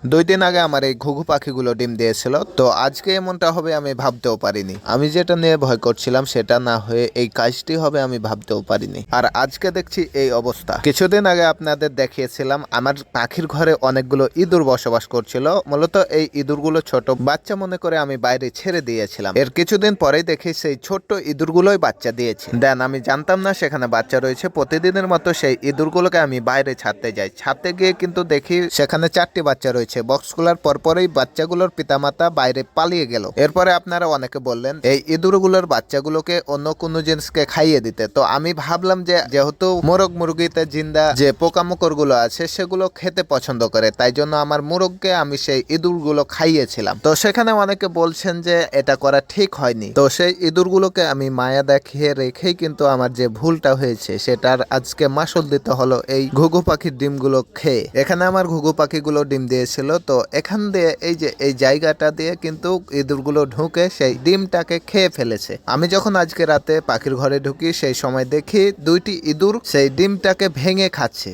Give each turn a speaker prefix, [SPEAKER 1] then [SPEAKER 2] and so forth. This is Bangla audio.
[SPEAKER 1] 2 দিন আগে আমার এই ঘুঘু পাখিগুলো ডিম দিয়েছিল, তো আজকে এমনটা হবে আমি ভাবতেও পারিনি। আমি যেটা নিয়ে ভয় করছিলাম সেটা না হয়ে এই কাজটি হবে আমি ভাবতেও পারিনি। আর আজকে দেখছি এই অবস্থা। কিছুদিন আগে আপনাদের দেখিয়েছিলাম আমার পাখির ঘরে অনেকগুলো ইঁদুর বসবাস করছিল। মূলত এই ইঁদুরগুলো ছোট বাচ্চা মনে করে আমি বাইরে ছেড়ে দিয়েছিলাম। এর কিছুদিন পরেই দেখি সেই ছোট্ট ইঁদুরগুলোই বাচ্চা দিয়েছে। দেন আমি জানতাম না সেখানে বাচ্চা রয়েছে। প্রতিদিনের মতো সেই ইঁদুরগুলোকে আমি বাইরে ছাড়তে যাই। ছাড়তে গিয়ে কিন্তু দেখি সেখানে 4টি বাচ্চা রয়েছে। বক্স খোলার পরপরই বাচ্চাগুলোর পিতামাতা বাইরে পালিয়ে গেল। এরপরে আপনারা অনেকে বললেন এই ইঁদুরগুলোর বাচ্চাগুলোকে অন্য কোনো জিনিসকে খাইয়ে দিতে। তো আমি ভাবলাম যে যেহেতু মোরগ মুরগিতে জিন্দা যে পোকামাকড় গুলো আছে সেগুলো খেতে পছন্দ করে, তাই জন্য আমার মোরগকে আমি সেই ইঁদুরগুলো খাইয়েছিলাম। তো সেখানে অনেকে বলছেন যে এটা করা ঠিক হয়নি। তো সেই ইঁদুরগুলোকে আমি মায়া দেখিয়ে রেখেই কিন্তু আমার যে ভুলটা হয়েছে সেটার আজকে মাসুল দিতে হলো এই ঘুঘু পাখির ডিমগুলো খেয়ে। এখানে আমার ঘুঘু পাখিগুলো ডিম দিয়েছিল, তো এখান দিয়ে এই যে এই জায়গাটা দিয়ে কিন্তু ইঁদুরগুলো ঢুকে সেই ডিমটাকে খেয়ে ফেলেছে। আমি যখন আজকে রাতে পাখির ঘরে ঢুকি সেই সময় দেখি 2টি ইঁদুর সেই ডিমটাকে ভেঙে খাচ্ছে।